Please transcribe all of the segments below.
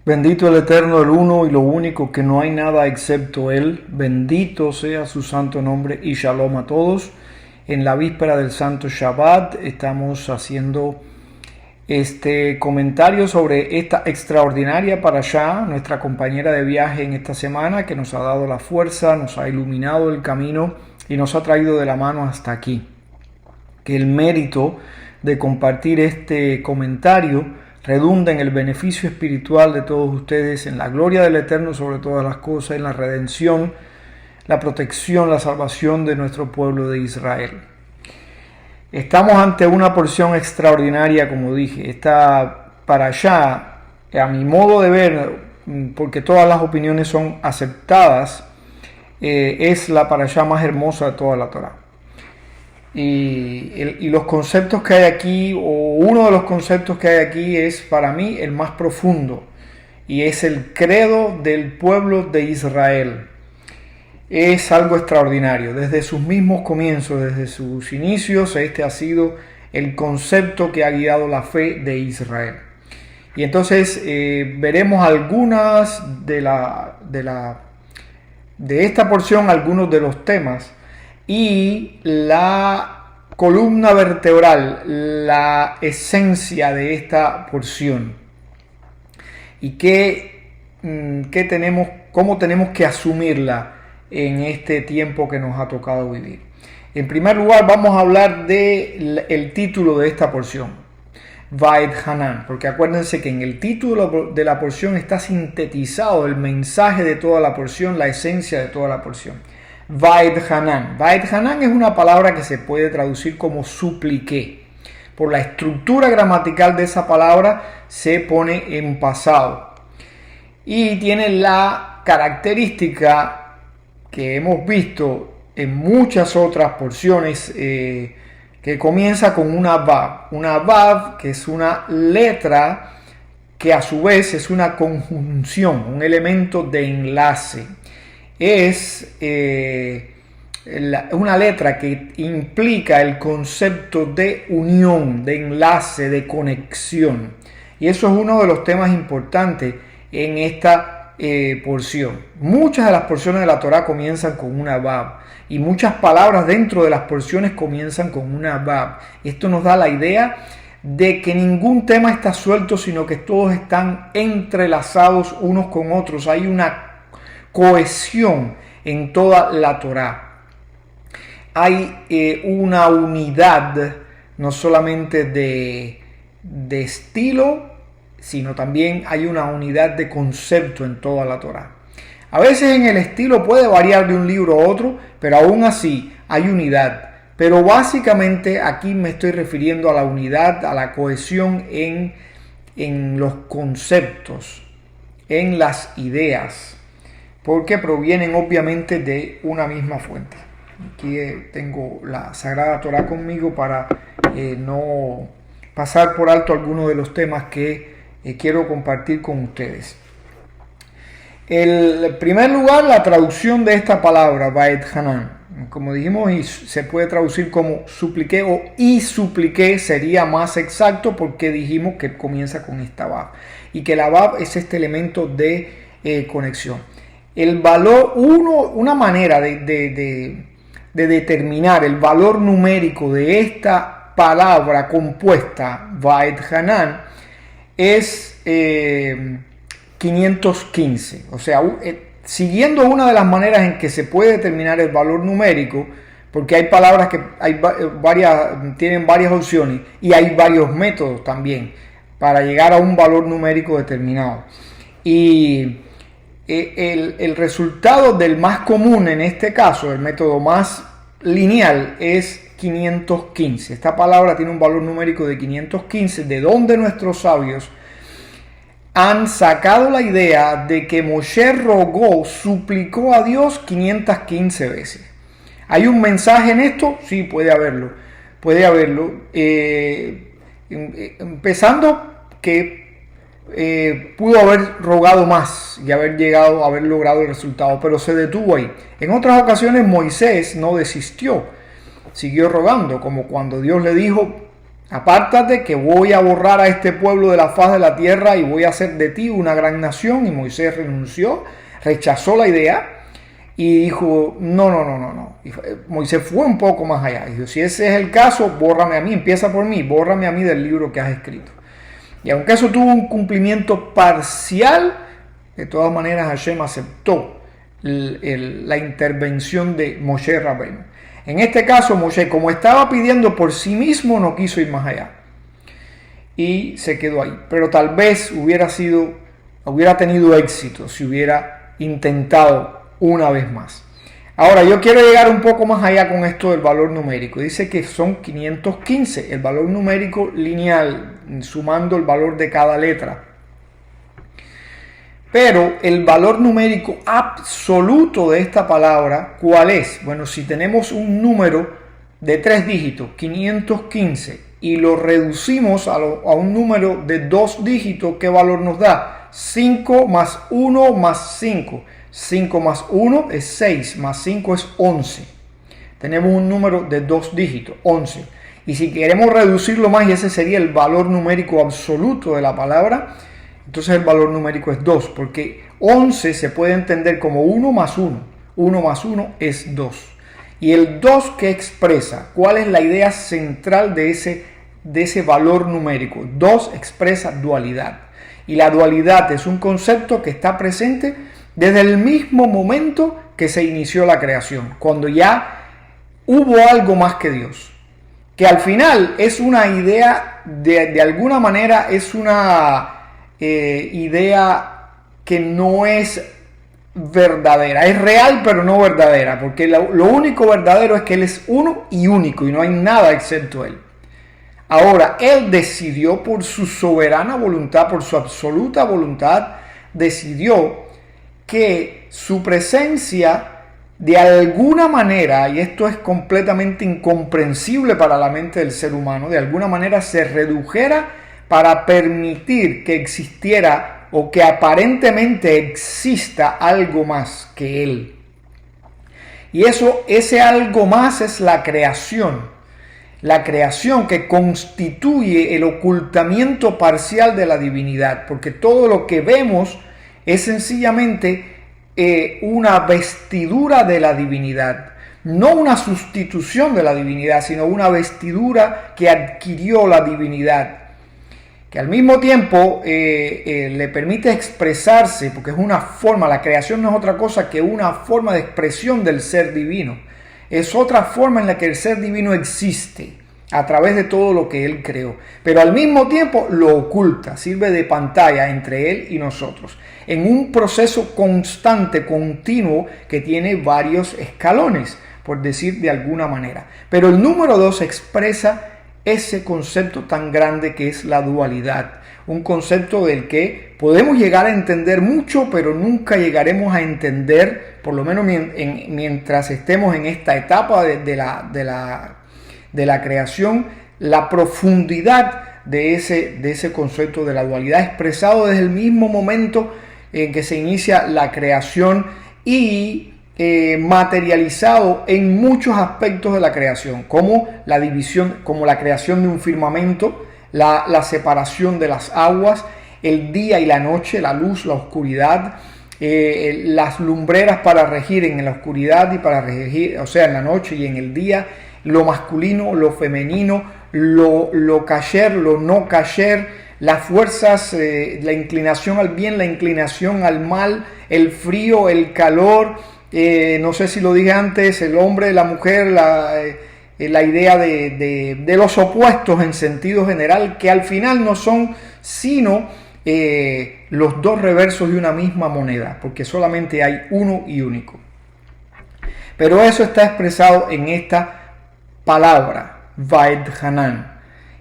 Bendito el Eterno, el uno y lo único, que no hay nada excepto Él. Bendito sea su santo nombre y shalom a todos. En la víspera del santo Shabbat estamos haciendo este comentario sobre esta extraordinaria parashá, nuestra compañera de viaje en esta semana, que nos ha dado la fuerza, nos ha iluminado el camino y nos ha traído de la mano hasta aquí. Que el mérito de compartir este comentario redunda en el beneficio espiritual de todos ustedes, en la gloria del Eterno sobre todas las cosas, en la redención, la protección, la salvación de nuestro pueblo de Israel. Estamos ante una porción extraordinaria, como dije. Esta parashá, a mi modo de ver, porque todas las opiniones son aceptadas, es la parashá más hermosa de toda la Torá. Y los conceptos que hay aquí, o uno de los conceptos que hay aquí, es para mí el más profundo, y es el credo del pueblo de Israel. Es algo extraordinario. Desde sus mismos comienzos, desde sus inicios, este ha sido el concepto que ha guiado la fe de Israel. Y entonces veremos algunas de esta porción, algunos de los temas, y la columna vertebral, la esencia de esta porción, y cómo tenemos que asumirla en este tiempo que nos ha tocado vivir. En primer lugar, vamos a hablar del título de esta porción, Vaed Hanan, porque acuérdense que en el título de la porción está sintetizado el mensaje de toda la porción, la esencia de toda la porción. Vaed Hanan. Vaed Hanan es una palabra que se puede traducir como supliqué. Por la estructura gramatical de esa palabra se pone en pasado. Y tiene la característica que hemos visto en muchas otras porciones, que comienza con una vav. Una vav, que es una letra que a su vez es una conjunción, un elemento de enlace. Es una letra que implica el concepto de unión, de enlace, de conexión. Y eso es uno de los temas importantes en esta porción. Muchas de las porciones de la Torá comienzan con una vav, y muchas palabras dentro de las porciones comienzan con una vav. Esto nos da la idea de que ningún tema está suelto, sino que todos están entrelazados unos con otros. Hay una cohesión en toda la Torá. Hay una unidad, no solamente de estilo, sino también hay una unidad de concepto en toda la Torá. A veces en el estilo puede variar de un libro a otro, pero aún así hay unidad. Pero básicamente aquí me estoy refiriendo a la unidad, a la cohesión en los conceptos, en las ideas, porque provienen obviamente de una misma fuente. Aquí tengo la Sagrada Torá conmigo para no pasar por alto algunos de los temas que quiero compartir con ustedes. En primer lugar, la traducción de esta palabra, Vaed Hanan, como dijimos, se puede traducir como supliqué o y supliqué, sería más exacto, porque dijimos que comienza con esta vav, y que la vav es este elemento de conexión. El valor, una manera de determinar el valor numérico de esta palabra compuesta, Vaed Hanan, es 515. O sea, siguiendo una de las maneras en que se puede determinar el valor numérico, porque hay palabras que tienen varias opciones, y hay varios métodos también para llegar a un valor numérico determinado. Y el resultado del más común en este caso, el método más lineal, es 515. Esta palabra tiene un valor numérico de 515, de donde nuestros sabios han sacado la idea de que Moshe rogó, suplicó a Dios 515 veces. ¿Hay un mensaje en esto? Sí, puede haberlo. Empezando que pudo haber rogado más y haber logrado el resultado, pero se detuvo ahí. En otras ocasiones Moisés no desistió, siguió rogando, como cuando Dios le dijo: Apártate que voy a borrar a este pueblo de la faz de la tierra y voy a hacer de ti una gran nación. Y Moisés renunció, rechazó la idea y dijo, no. Y Moisés fue un poco más allá. Dijo, si ese es el caso, bórrame a mí, empieza por mí, bórrame a mí del libro que has escrito. Y aunque eso tuvo un cumplimiento parcial, de todas maneras Hashem aceptó la intervención de Moshe Rabbeinu. En este caso, Moshe, como estaba pidiendo por sí mismo, no quiso ir más allá. Y se quedó ahí. Pero tal vez hubiera tenido éxito si hubiera intentado una vez más. Ahora, yo quiero llegar un poco más allá con esto del valor numérico. Dice que son 515, el valor numérico lineal, sumando el valor de cada letra. Pero el valor numérico absoluto de esta palabra, ¿cuál es? Bueno, si tenemos un número de 3 dígitos, 515, y lo reducimos a un número de 2 dígitos, ¿qué valor nos da? 5 más 1 más 5. 5 más 1 es 6, más 5 es 11. Tenemos un número de 2 dígitos, 11. Y si queremos reducirlo más, y ese sería el valor numérico absoluto de la palabra, entonces el valor numérico es 2, porque 11 se puede entender como 1 más 1. 1 más 1 es 2. Y el 2 que expresa, ¿cuál es la idea central de ese valor numérico? 2 expresa dualidad. Y la dualidad es un concepto que está presente desde el mismo momento que se inició la creación, cuando ya hubo algo más que Dios. Que al final es una idea, de alguna manera es una idea que no es verdadera, es real pero no verdadera, porque lo único verdadero es que Él es uno y único y no hay nada excepto Él. Ahora, Él decidió por su soberana voluntad, por su absoluta voluntad, decidió que su presencia de alguna manera, y esto es completamente incomprensible para la mente del ser humano, de alguna manera se redujera para permitir que existiera o que aparentemente exista algo más que Él. Y ese algo más es la creación. La creación que constituye el ocultamiento parcial de la divinidad, porque todo lo que vemos es sencillamente una vestidura de la divinidad. No una sustitución de la divinidad, sino una vestidura que adquirió la divinidad, que al mismo tiempo le permite expresarse, porque es una forma, la creación no es otra cosa que una forma de expresión del ser divino. Es otra forma en la que el ser divino existe a través de todo lo que Él creó, pero al mismo tiempo lo oculta, sirve de pantalla entre Él y nosotros, en un proceso constante, continuo, que tiene varios escalones, por decir de alguna manera. Pero el número 2 expresa ese concepto tan grande que es la dualidad, un concepto del que podemos llegar a entender mucho, pero nunca llegaremos a entender, por lo menos mientras estemos en esta etapa de la creación, la profundidad de ese concepto de la dualidad, expresado desde el mismo momento en que se inicia la creación y materializado en muchos aspectos de la creación, como la división, como la creación de un firmamento, la separación de las aguas, el día y la noche, la luz, la oscuridad, las lumbreras para regir en la oscuridad y para regir, o sea, en la noche y en el día, lo masculino, lo femenino, lo kasher, lo no kasher, las fuerzas, la inclinación al bien, la inclinación al mal, el frío, el calor, no sé si lo dije antes, el hombre, la mujer, la idea de los opuestos en sentido general, que al final no son sino los dos reversos de una misma moneda, porque solamente hay uno y único. Pero eso está expresado en esta palabra, Vaed Hanan.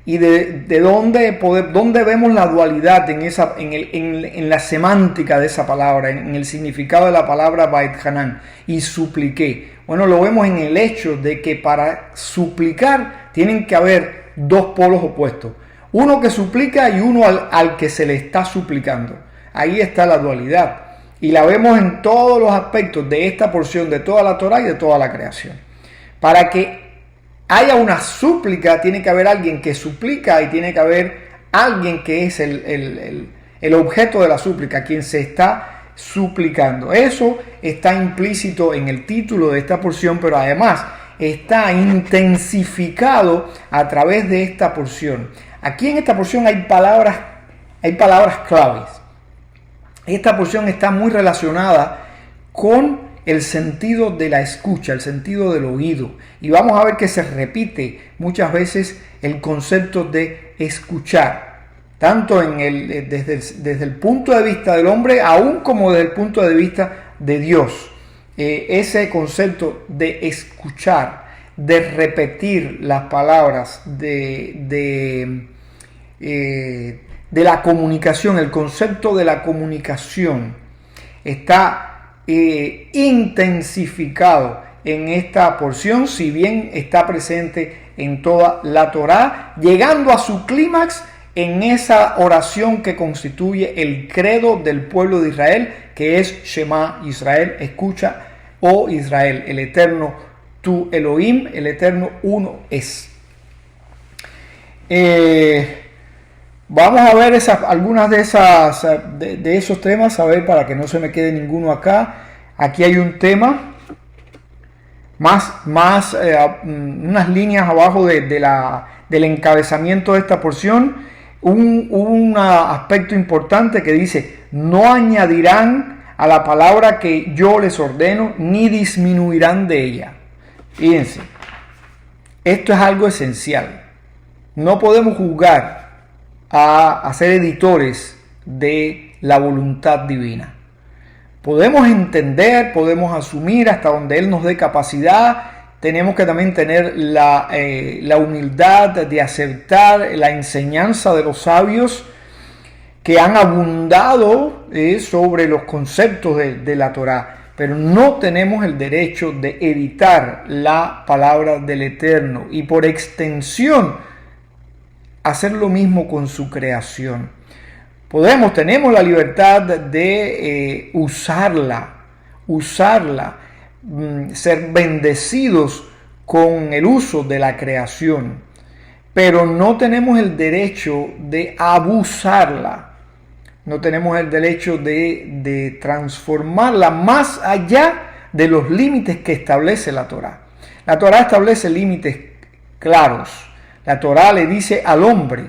¿Y de dónde vemos la dualidad en la semántica de esa palabra, en el significado de la palabra Vaed Hanan? Y supliqué. Bueno, lo vemos en el hecho de que para suplicar tienen que haber dos polos opuestos. Uno que suplica y uno al que se le está suplicando. Ahí está la dualidad. Y la vemos en todos los aspectos de esta porción de toda la Torá y de toda la creación. Para que haya una súplica, tiene que haber alguien que suplica y tiene que haber alguien que es el objeto de la súplica, quien se está suplicando. Eso está implícito en el título de esta porción, pero además está intensificado a través de esta porción. Aquí en esta porción hay palabras claves. Esta porción está muy relacionada con el sentido de la escucha, el sentido del oído. Y vamos a ver que se repite muchas veces el concepto de escuchar, tanto desde el punto de vista del hombre, aún como desde el punto de vista de Dios. Ese concepto de escuchar, de repetir las palabras, de la comunicación, el concepto de la comunicación está intensificado en esta porción, si bien está presente en toda la Torá, llegando a su clímax en esa oración que constituye el credo del pueblo de Israel, que es Shema Israel, escucha, oh Israel, el eterno tu Elohim, el eterno uno es. Vamos a ver algunas de esos temas, a ver, para que no se me quede ninguno acá. Aquí hay un tema, unas líneas abajo del encabezamiento de esta porción, un aspecto importante que dice: no añadirán a la palabra que yo les ordeno, ni disminuirán de ella. Fíjense, esto es algo esencial. No podemos juzgar a ser editores de la voluntad divina. Podemos entender, podemos asumir hasta donde Él nos dé capacidad. Tenemos que también tener la humildad de aceptar la enseñanza de los sabios que han abundado sobre los conceptos de la Torá. Pero no tenemos el derecho de editar la palabra del Eterno y por extensión hacer lo mismo con su creación. Tenemos la libertad de usarla, ser bendecidos con el uso de la creación, pero no tenemos el derecho de abusarla, no tenemos el derecho de transformarla más allá de los límites que establece la Torá. La Torá establece límites claros. La Torá le dice al hombre,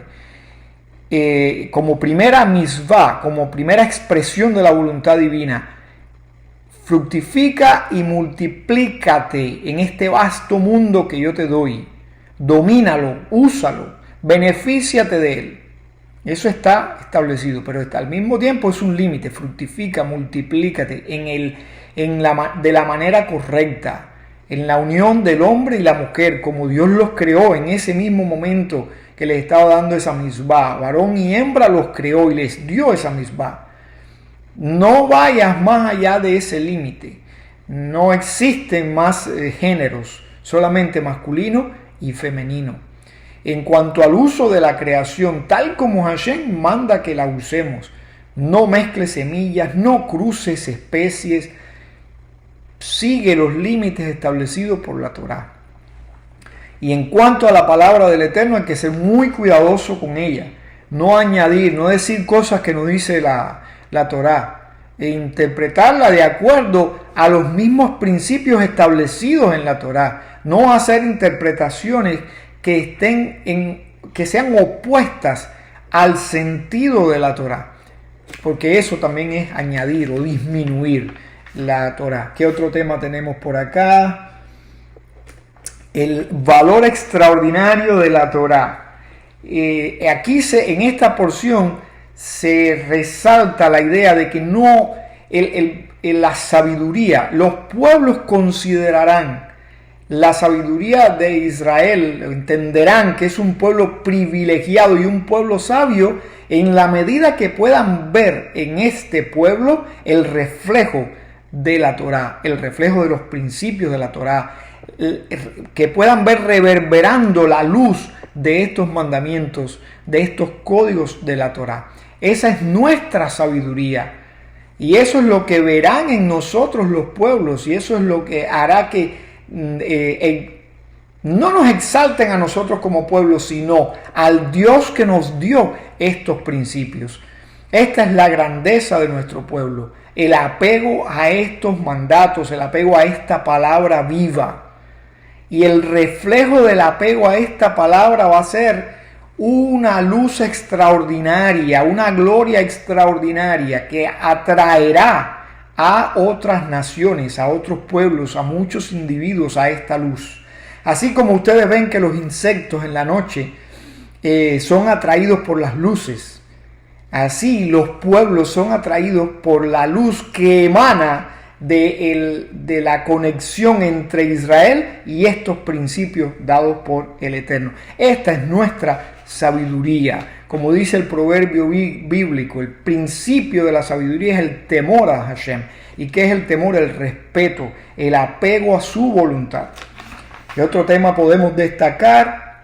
como primera misvá, como primera expresión de la voluntad divina: fructifica y multiplícate en este vasto mundo que yo te doy. Domínalo, úsalo, benefíciate de él. Eso está establecido, pero al mismo tiempo es un límite. Fructifica, multiplícate de la manera correcta, en la unión del hombre y la mujer, como Dios los creó en ese mismo momento que les estaba dando esa misvá. Varón y hembra los creó y les dio esa misvá. No vayas más allá de ese límite. No existen más géneros, solamente masculino y femenino. En cuanto al uso de la creación, tal como Hashem manda que la usemos, no mezcles semillas, no cruces especies, sigue los límites establecidos por la Torá. Y en cuanto a la palabra del Eterno, hay que ser muy cuidadoso con ella, no añadir, no decir cosas que no dice la Torá, e interpretarla de acuerdo a los mismos principios establecidos en la Torá, no hacer interpretaciones que sean opuestas al sentido de la Torá, porque eso también es añadir o disminuir la Torá. ¿Qué otro tema tenemos por acá? El valor extraordinario de la Torá. Aquí en esta porción se resalta la idea de que no la sabiduría, los pueblos considerarán la sabiduría de Israel, entenderán que es un pueblo privilegiado y un pueblo sabio en la medida que puedan ver en este pueblo el reflejo de la Torá, el reflejo de los principios de la Torá, que puedan ver reverberando la luz de estos mandamientos, de estos códigos de la Torá. Esa es nuestra sabiduría y eso es lo que verán en nosotros los pueblos, y eso es lo que hará que no nos exalten a nosotros como pueblo, sino al Dios que nos dio estos principios. Esta es la grandeza de nuestro pueblo, el apego a estos mandatos, el apego a esta palabra viva. Y el reflejo del apego a esta palabra va a ser una luz extraordinaria, una gloria extraordinaria que atraerá a otras naciones, a otros pueblos, a muchos individuos a esta luz. Así como ustedes ven que los insectos en la noche son atraídos por las luces, así los pueblos son atraídos por la luz que emana de la conexión entre Israel y estos principios dados por el Eterno. Esta es nuestra sabiduría. Como dice el proverbio bíblico, el principio de la sabiduría es el temor a Hashem. ¿Y qué es el temor? El respeto, el apego a su voluntad. ¿Qué otro tema podemos destacar?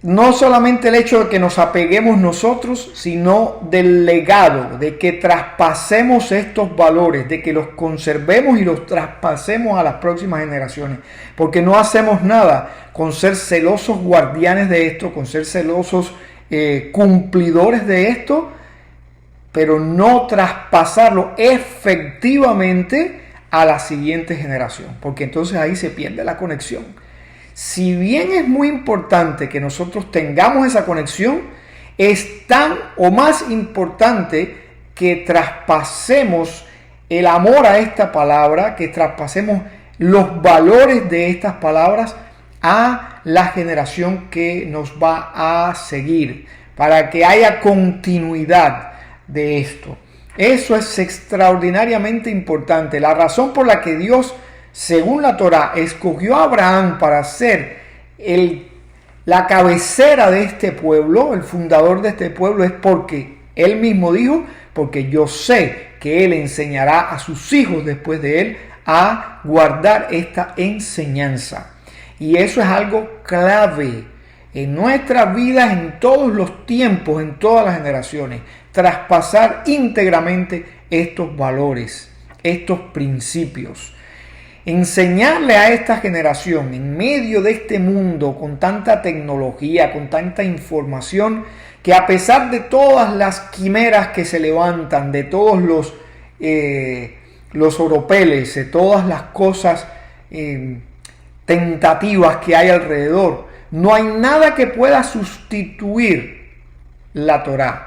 No solamente el hecho de que nos apeguemos nosotros, sino del legado, de que traspasemos estos valores, de que los conservemos y los traspasemos a las próximas generaciones. Porque no hacemos nada con ser celosos guardianes de esto, con ser celosos cumplidores de esto, pero no traspasarlo efectivamente a la siguiente generación. Porque entonces ahí se pierde la conexión. Si bien es muy importante que nosotros tengamos esa conexión, es tan o más importante que traspasemos el amor a esta palabra, que traspasemos los valores de estas palabras a la generación que nos va a seguir, para que haya continuidad de esto. Eso es extraordinariamente importante. La razón por la que Dios, según la Torá, escogió a Abraham para ser la cabecera de este pueblo, el fundador de este pueblo, es porque él mismo dijo, porque yo sé que él enseñará a sus hijos después de él a guardar esta enseñanza. Y eso es algo clave en nuestras vidas, en todos los tiempos, en todas las generaciones. Traspasar íntegramente estos valores, estos principios. Enseñarle a esta generación en medio de este mundo con tanta tecnología, con tanta información, que a pesar de todas las quimeras que se levantan, de todos los oropeles, de todas las cosas tentativas que hay alrededor, no hay nada que pueda sustituir la Torá.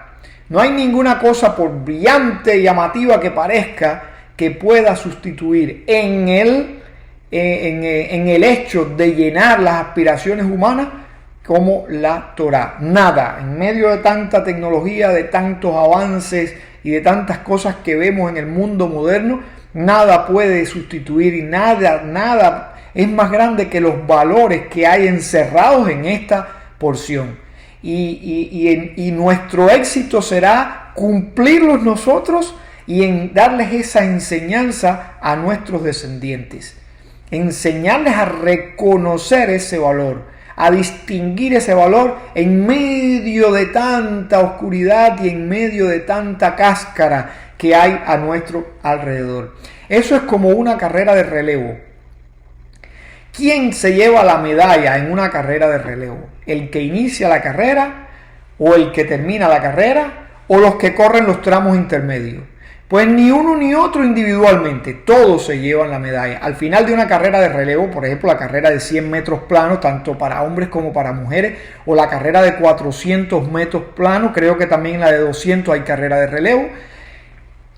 No hay ninguna cosa, por brillante y llamativa que parezca, que pueda sustituir en el hecho de llenar las aspiraciones humanas como la Torá. Nada, en medio de tanta tecnología, de tantos avances y de tantas cosas que vemos en el mundo moderno, nada puede sustituir y nada es más grande que los valores que hay encerrados en esta porción. Y nuestro éxito será cumplirlos nosotros y en darles esa enseñanza a nuestros descendientes. Enseñarles a reconocer ese valor, a distinguir ese valor en medio de tanta oscuridad y en medio de tanta cáscara que hay a nuestro alrededor. Eso es como una carrera de relevo. ¿Quién se lleva la medalla en una carrera de relevo? ¿El que inicia la carrera o el que termina la carrera o los que corren los tramos intermedios? Pues ni uno ni otro individualmente, todos se llevan la medalla. Al final de una carrera de relevo, por ejemplo la carrera de 100 metros planos, tanto para hombres como para mujeres, o la carrera de 400 metros planos, creo que también en la de 200 hay carrera de relevo.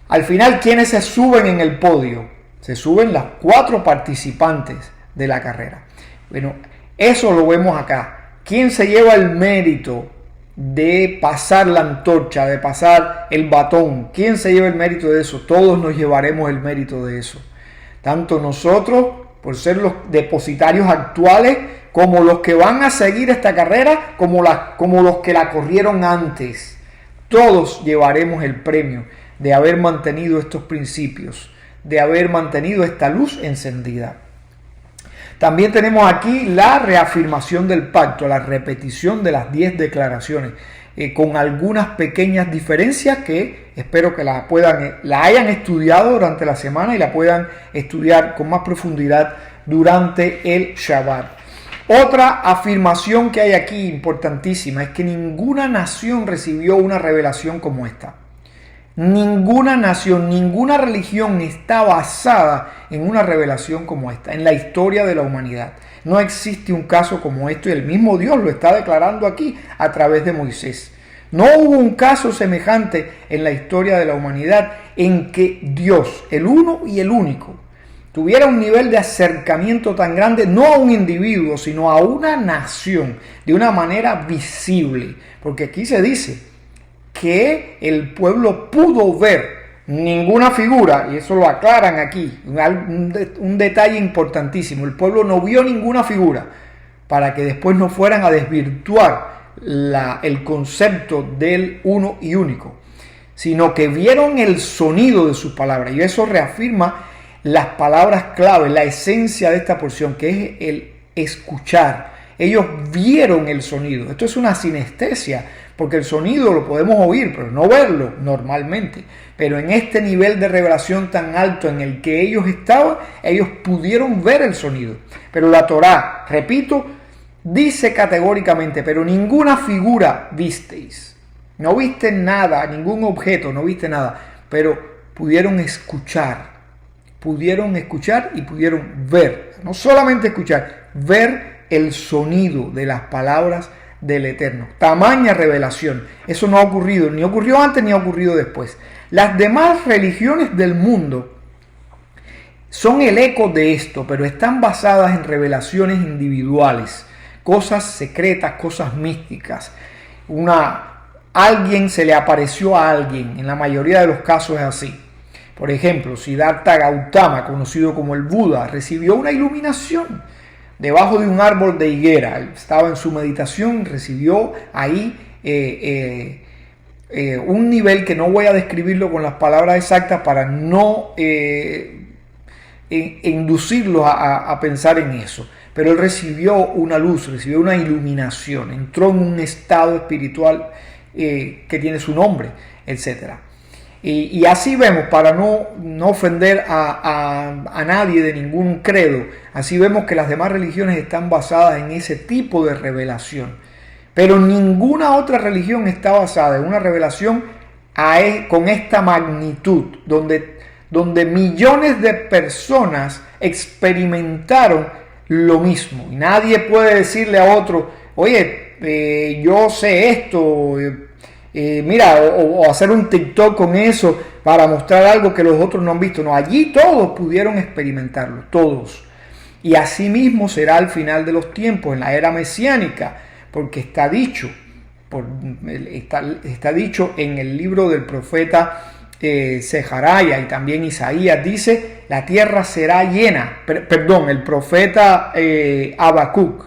Al final, ¿quiénes se suben en el podio? Se suben las 4 participantes de la carrera. Bueno, eso lo vemos acá. ¿Quién se lleva el mérito de pasar la antorcha, de pasar el batón? ¿Quién se lleva el mérito de eso? Todos nos llevaremos el mérito de eso. Tanto nosotros, por ser los depositarios actuales, como los que van a seguir esta carrera, como los que la corrieron antes. Todos llevaremos el premio de haber mantenido estos principios, de haber mantenido esta luz encendida. También tenemos aquí la reafirmación del pacto, la repetición de las 10 declaraciones, con algunas pequeñas diferencias que espero que la hayan estudiado durante la semana y la puedan estudiar con más profundidad durante el Shabbat. Otra afirmación que hay aquí importantísima es que ninguna nación recibió una revelación como esta. Ninguna nación, ninguna religión está basada en una revelación como esta, en la historia de la humanidad. No existe un caso como esto y el mismo Dios lo está declarando aquí a través de Moisés. No hubo un caso semejante en la historia de la humanidad en que Dios, el uno y el único, tuviera un nivel de acercamiento tan grande, no a un individuo, sino a una nación, de una manera visible. Porque aquí se dice que el pueblo pudo ver ninguna figura, y eso lo aclaran aquí, un detalle importantísimo. El pueblo no vio ninguna figura para que después no fueran a desvirtuar el concepto del uno y único, sino que vieron el sonido de sus palabras, y eso reafirma las palabras clave, la esencia de esta porción, que es el escuchar. Ellos vieron el sonido. Esto es una sinestesia, porque el sonido lo podemos oír, pero no verlo normalmente. Pero en este nivel de revelación tan alto en el que ellos estaban, ellos pudieron ver el sonido. Pero la Torá, repito, dice categóricamente, pero ninguna figura visteis. No viste nada, ningún objeto, no viste nada, pero pudieron escuchar y pudieron ver. No solamente escuchar, ver el sonido de las palabras del Eterno. Tamaña revelación. Eso no ha ocurrido, ni ocurrió antes ni ha ocurrido después. Las demás religiones del mundo son el eco de esto, pero están basadas en revelaciones individuales, cosas secretas, cosas místicas. Alguien se le apareció a alguien, en la mayoría de los casos es así. Por ejemplo, Siddhartha Gautama, conocido como el Buda, recibió una iluminación debajo de un árbol de higuera. Él estaba en su meditación, recibió ahí un nivel que no voy a describirlo con las palabras exactas para no inducirlos a pensar en eso. Pero él recibió una luz, recibió una iluminación, entró en un estado espiritual que tiene su nombre, etc. Y así vemos, para no ofender a nadie de ningún credo, así vemos que las demás religiones están basadas en ese tipo de revelación. Pero ninguna otra religión está basada en una revelación con esta magnitud, donde millones de personas experimentaron lo mismo. Y nadie puede decirle a otro, oye, yo sé esto, mira, o hacer un TikTok con eso para mostrar algo que los otros no han visto. No, allí todos pudieron experimentarlo, todos. Y así mismo será al final de los tiempos, en la era mesiánica, porque está dicho en el libro del profeta Zeharaya y también Isaías, dice, la tierra será llena, el profeta Habacuc,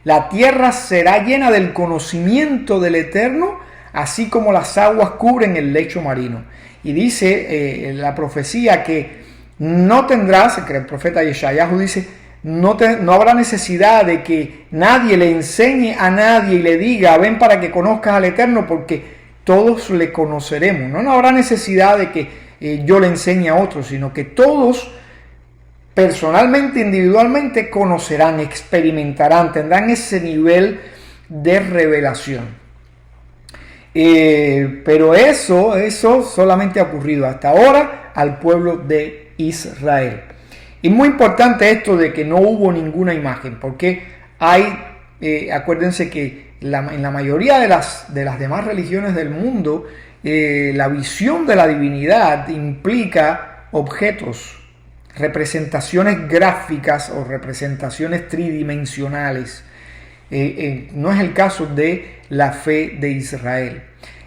la tierra será llena del conocimiento del Eterno, así como las aguas cubren el lecho marino. Y dice la profecía que no tendrás, que el profeta Yeshayahu dice, no habrá necesidad de que nadie le enseñe a nadie y le diga, ven para que conozcas al Eterno, porque todos le conoceremos. No habrá necesidad de que yo le enseñe a otros, sino que todos personalmente, individualmente, conocerán, experimentarán, tendrán ese nivel de revelación. Pero eso solamente ha ocurrido hasta ahora al pueblo de Israel. Y muy importante esto de que no hubo ninguna imagen, porque acuérdense que en la mayoría de las demás religiones del mundo, la visión de la divinidad implica objetos, representaciones gráficas o representaciones tridimensionales. No es el caso de la fe de Israel.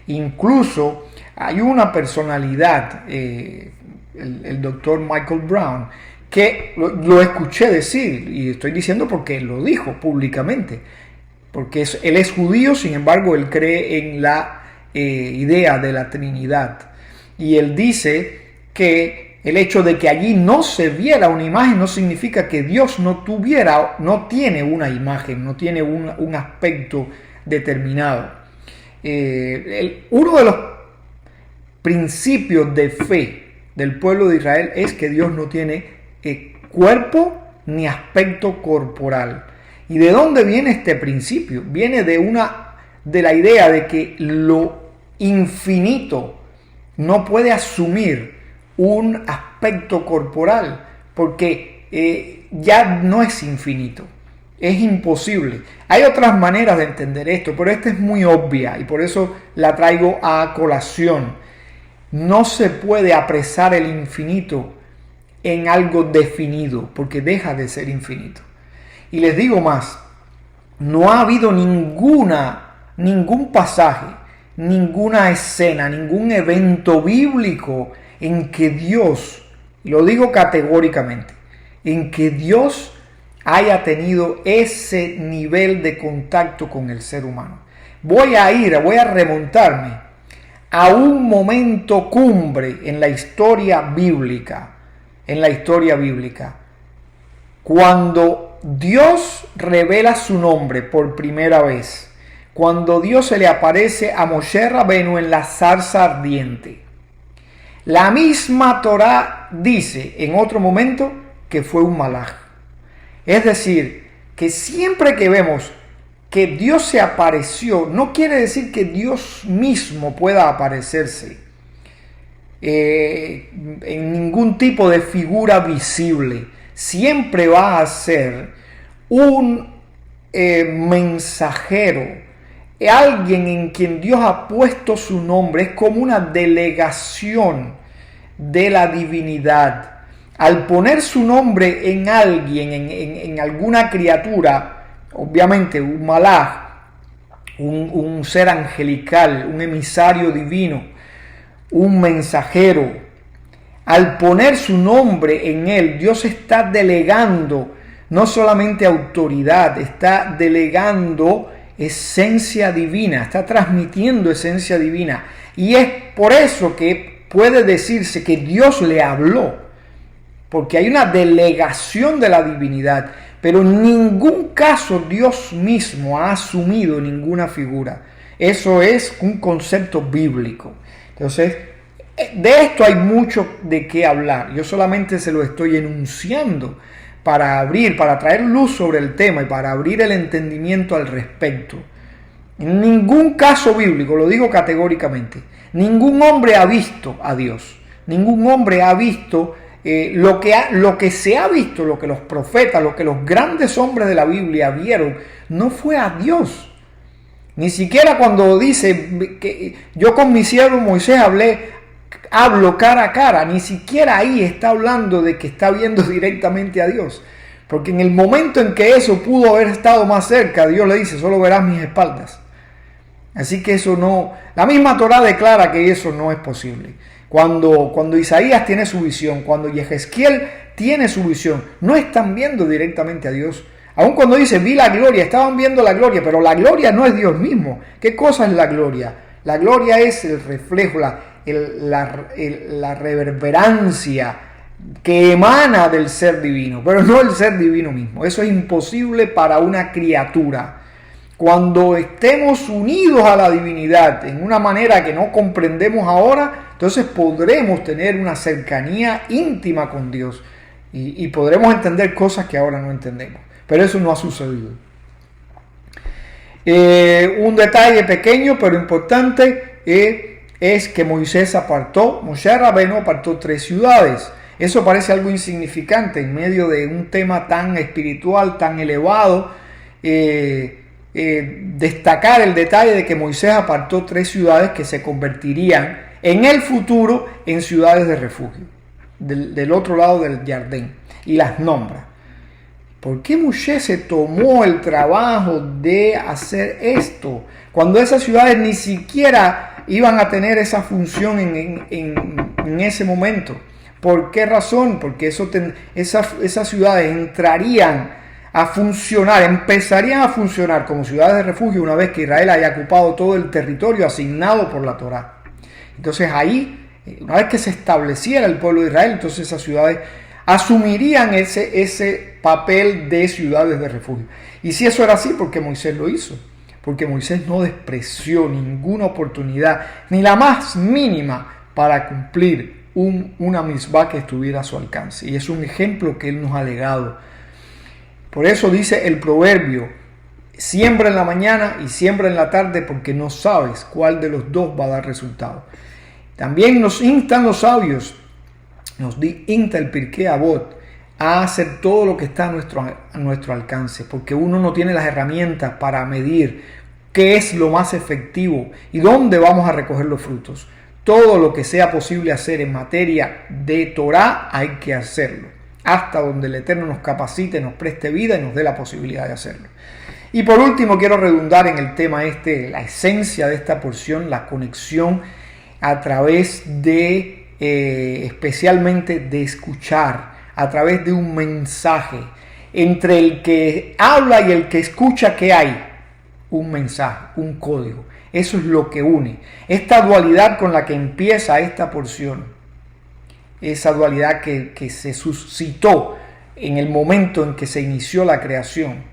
Incluso hay una personalidad, el doctor Michael Brown, que lo escuché decir, y estoy diciendo porque él lo dijo públicamente, porque él es judío, sin embargo él cree en la idea de la Trinidad, y él dice que el hecho de que allí no se viera una imagen no significa que Dios no tiene una imagen, no tiene un aspecto determinado. Uno de los principios de fe del pueblo de Israel es que Dios no tiene cuerpo ni aspecto corporal. ¿Y de dónde viene este principio? Viene de la idea de que lo infinito no puede asumir un aspecto corporal, porque ya no es infinito. Es imposible. Hay otras maneras de entender esto, pero esta es muy obvia y por eso la traigo a colación. No se puede apresar el infinito en algo definido, porque deja de ser infinito. Y les digo más, no ha habido ningún pasaje, ninguna escena, ningún evento bíblico en que Dios, lo digo categóricamente, en que Dios haya tenido ese nivel de contacto con el ser humano. Voy a remontarme a un momento cumbre en la historia bíblica, cuando Dios revela su nombre por primera vez, cuando Dios se le aparece a Moshe Rabenu en la zarza ardiente. La misma Torá dice en otro momento que fue un malaj. Es decir, que siempre que vemos que Dios se apareció, no quiere decir que Dios mismo pueda aparecerse en ningún tipo de figura visible. Siempre va a ser un mensajero, alguien en quien Dios ha puesto su nombre. Es como una delegación de la divinidad. Al poner su nombre en alguien, en alguna criatura, obviamente un malaj, un ser angelical, un emisario divino, un mensajero, al poner su nombre en él, Dios está delegando no solamente autoridad, está delegando esencia divina, está transmitiendo esencia divina. Y es por eso que puede decirse que Dios le habló, porque hay una delegación de la divinidad, pero en ningún caso Dios mismo ha asumido ninguna figura. Eso es un concepto bíblico. Entonces, de esto hay mucho de qué hablar. Yo solamente se lo estoy enunciando para traer luz sobre el tema y para abrir el entendimiento al respecto. En ningún caso bíblico, lo digo categóricamente, ningún hombre ha visto a Dios. Ningún hombre ha visto lo que se ha visto, lo que los profetas, lo que los grandes hombres de la Biblia vieron, no fue a Dios. Ni siquiera cuando dice que yo con mi siervo Moisés hablo cara a cara, ni siquiera ahí está hablando de que está viendo directamente a Dios. Porque en el momento en que eso pudo haber estado más cerca, Dios le dice, solo verás mis espaldas. Así que eso no, la misma Torá declara que eso no es posible. Cuando Isaías tiene su visión, cuando Yehezquiel tiene su visión, no están viendo directamente a Dios. Aun cuando dice, vi la gloria, estaban viendo la gloria, pero la gloria no es Dios mismo. ¿Qué cosa es la gloria? La gloria es el reflejo, la reverberancia que emana del ser divino, pero no el ser divino mismo. Eso es imposible para una criatura. Cuando estemos unidos a la divinidad en una manera que no comprendemos ahora, entonces podremos tener una cercanía íntima con Dios y podremos entender cosas que ahora no entendemos. Pero eso no ha sucedido. Un detalle pequeño pero importante es que Moshe Rabenu apartó 3 ciudades. Eso parece algo insignificante en medio de un tema tan espiritual, tan elevado. Destacar el detalle de que Moisés apartó 3 ciudades que se convertirían en el futuro en ciudades de refugio del otro lado del Jardín, y las nombra. ¿Por qué Moisés se tomó el trabajo de hacer esto cuando esas ciudades ni siquiera iban a tener esa función en ese momento? ¿Por qué razón? Porque esas ciudades entrarían a funcionar, empezarían a funcionar como ciudades de refugio una vez que Israel haya ocupado todo el territorio asignado por la Torá. Entonces ahí, una vez que se estableciera el pueblo de Israel, entonces esas ciudades asumirían ese papel de ciudades de refugio. Y si eso era así, ¿por qué Moisés lo hizo? Porque Moisés no despreció ninguna oportunidad, ni la más mínima, para cumplir una misbá que estuviera a su alcance. Y es un ejemplo que él nos ha legado. Por eso dice el proverbio: siembra en la mañana y siembra en la tarde, porque no sabes cuál de los dos va a dar resultado. También nos instan los sabios, nos insta el Pirkei Avot a hacer todo lo que está a nuestro alcance, porque uno no tiene las herramientas para medir qué es lo más efectivo y dónde vamos a recoger los frutos. Todo lo que sea posible hacer en materia de Torah hay que hacerlo, hasta donde el Eterno nos capacite, nos preste vida y nos dé la posibilidad de hacerlo. Y por último quiero redundar en el tema la esencia de esta porción, la conexión a través de, especialmente de escuchar, a través de un mensaje. Entre el que habla y el que escucha, ¿qué hay? Un mensaje, un código. Eso es lo que une. Esta dualidad con la que empieza esta porción, esa dualidad que se suscitó en el momento en que se inició la creación,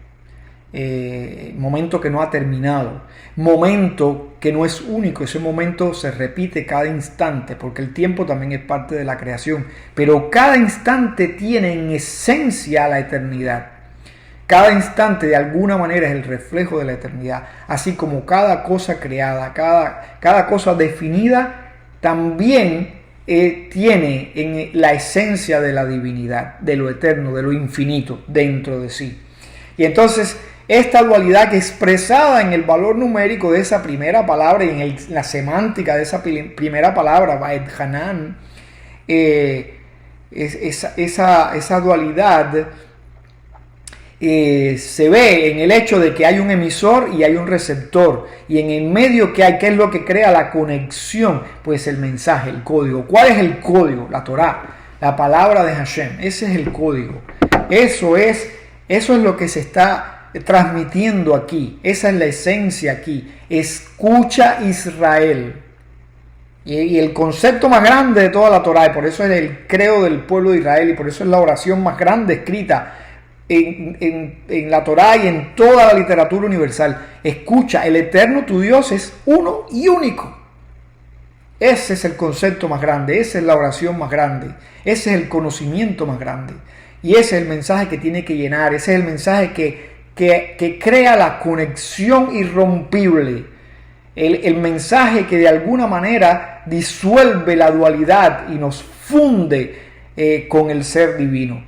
momento que no ha terminado, momento que no es único, ese momento se repite cada instante, porque el tiempo también es parte de la creación, pero cada instante tiene en esencia la eternidad. Cada instante de alguna manera es el reflejo de la eternidad, así como cada cosa creada, cada cosa definida también tiene en la esencia de la divinidad, de lo eterno, de lo infinito dentro de sí. Y entonces esta dualidad que expresada en el valor numérico de esa primera palabra y en la semántica de esa primera palabra, Vaed Hanan, esa dualidad se ve en el hecho de que hay un emisor y hay un receptor, y en el medio ¿qué es lo que crea la conexión? Pues el mensaje, el código. ¿Cuál es el código? La Torah, la palabra de Hashem. Ese es el código. Eso es lo que se está transmitiendo aquí. Esa es la esencia aquí. Escucha Israel. Y el concepto más grande de toda la Torah, y por eso es el credo del pueblo de Israel, y por eso es la oración más grande escrita en la Torah y en toda la literatura universal. Escucha, el Eterno tu Dios es uno y único. Ese es el concepto más grande, esa es la oración más grande, ese es el conocimiento más grande, y ese es el mensaje que tiene que llenar, ese es el mensaje que crea la conexión irrompible, el mensaje que de alguna manera disuelve la dualidad y nos funde con el ser divino.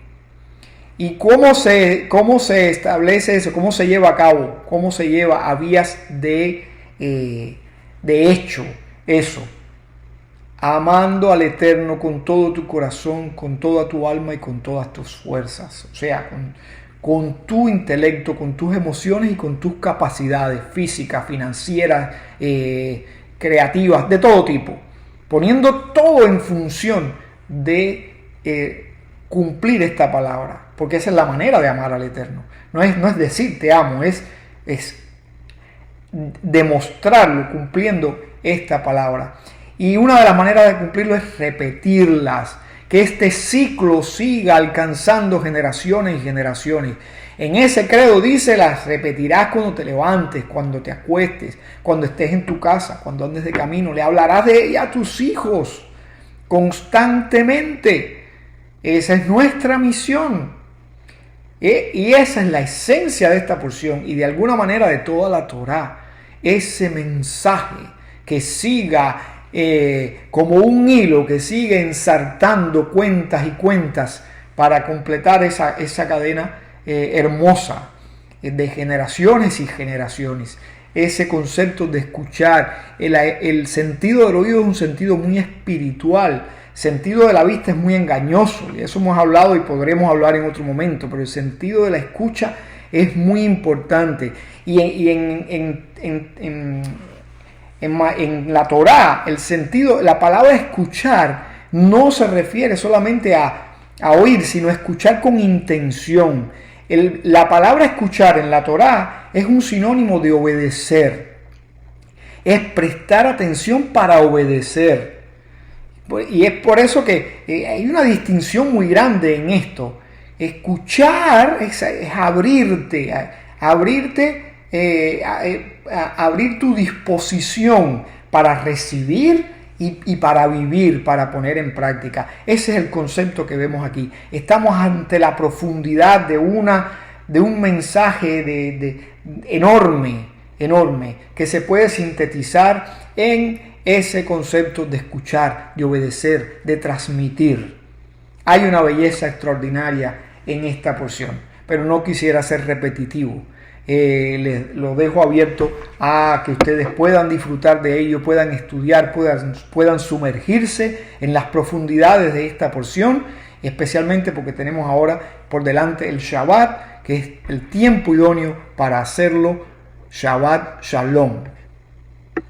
¿Y cómo se establece eso? ¿Cómo se lleva a cabo? ¿Cómo se lleva a vías de hecho eso? Amando al Eterno con todo tu corazón, con toda tu alma y con todas tus fuerzas. O sea, con tu intelecto, con tus emociones y con tus capacidades físicas, financieras, creativas, de todo tipo. Poniendo todo en función de cumplir esta palabra. Porque esa es la manera de amar al Eterno. No es decir te amo, es demostrarlo cumpliendo esta palabra. Y una de las maneras de cumplirlo es repetirlas. Que este ciclo siga alcanzando generaciones y generaciones. En ese credo dice, las repetirás cuando te levantes, cuando te acuestes, cuando estés en tu casa, cuando andes de camino. Le hablarás de ella a tus hijos constantemente. Esa es nuestra misión. Y esa es la esencia de esta porción y de alguna manera de toda la Torah. Ese mensaje que siga como un hilo, que sigue ensartando cuentas y cuentas para completar esa cadena hermosa de generaciones y generaciones. Ese concepto de escuchar, el sentido del oído es un sentido muy espiritual. Sentido de la vista es muy engañoso, y eso hemos hablado y podremos hablar en otro momento, pero el sentido de la escucha es muy importante. Y en la Torah, el sentido, la palabra escuchar no se refiere solamente a oír, sino a escuchar con intención. La palabra escuchar en la Torah es un sinónimo de obedecer, es prestar atención para obedecer. Y es por eso que hay una distinción muy grande en esto. Escuchar es abrirte, abrir tu disposición para recibir y para vivir, para poner en práctica. Ese es el concepto que vemos aquí. Estamos ante la profundidad de de un mensaje enorme, enorme, que se puede sintetizar en ese concepto de escuchar, de obedecer, de transmitir. Hay una belleza extraordinaria en esta porción, pero no quisiera ser repetitivo. Les lo dejo abierto a que ustedes puedan disfrutar de ello, puedan estudiar, puedan sumergirse en las profundidades de esta porción, especialmente porque tenemos ahora por delante el Shabbat, que es el tiempo idóneo para hacerlo. Shabbat Shalom.